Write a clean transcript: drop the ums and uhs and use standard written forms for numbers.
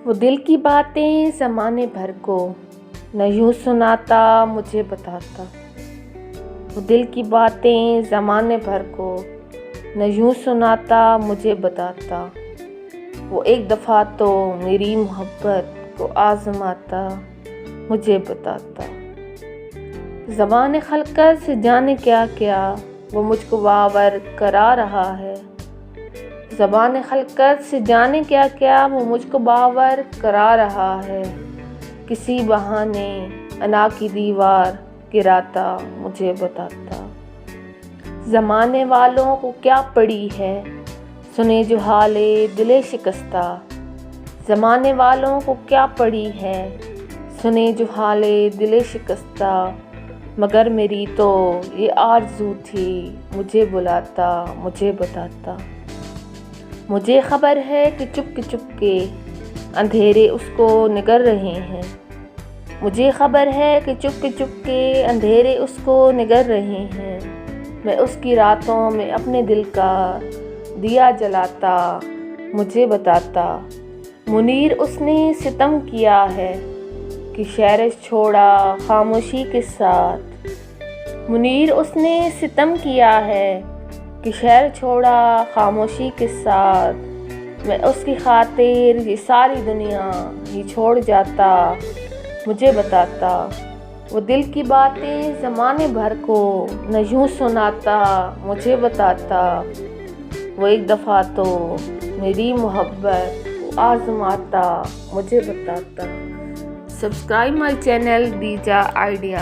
वो दिल की बातें ज़माने भर को न यूँ सुनाता मुझे बताता। वो दिल की बातें ज़माने भर को न यूँ सुनाता मुझे बताता। वो एक दफ़ा तो मेरी मोहब्बत को आज़माता मुझे बताता। ज़बान खलक़त से जाने क्या क्या वो मुझको बावर करा रहा है। ज़बान खलक़त से जाने क्या क्या वो मुझको बावर करा रहा है। किसी बहाने अना की दीवार गिराता मुझे बताता। ज़माने वालों को क्या पड़ी है सुने जो हाले दिले शिकस्ता। ज़माने वालों को क्या पड़ी है सुने जो हाले दिले शिकस्ता। मगर मेरी तो ये आरज़ू थी मुझे बुलाता मुझे बताता। मुझे ख़बर है कि चुपके अंधेरे उसको निगर रहे हैं। मुझे ख़बर है कि चुपके अंधेरे उसको निगर रहे हैं। मैं उसकी रातों में अपने दिल का दिया जलाता मुझे बताता। मुनीर उसने सितम किया है कि शहर छोड़ा खामोशी के साथ। मुनीर उसने सितम किया है कि शहर छोड़ा खामोशी के साथ। मैं उसकी खातिर ये सारी दुनिया ही छोड़ जाता मुझे बताता। वो दिल की बातें ज़माने भर को न यूँ सुनाता मुझे बताता। वो एक दफ़ा तो मेरी मोहब्बत को आज़माता मुझे बताता। सब्सक्राइब माय चैनल दीजा आइडिया।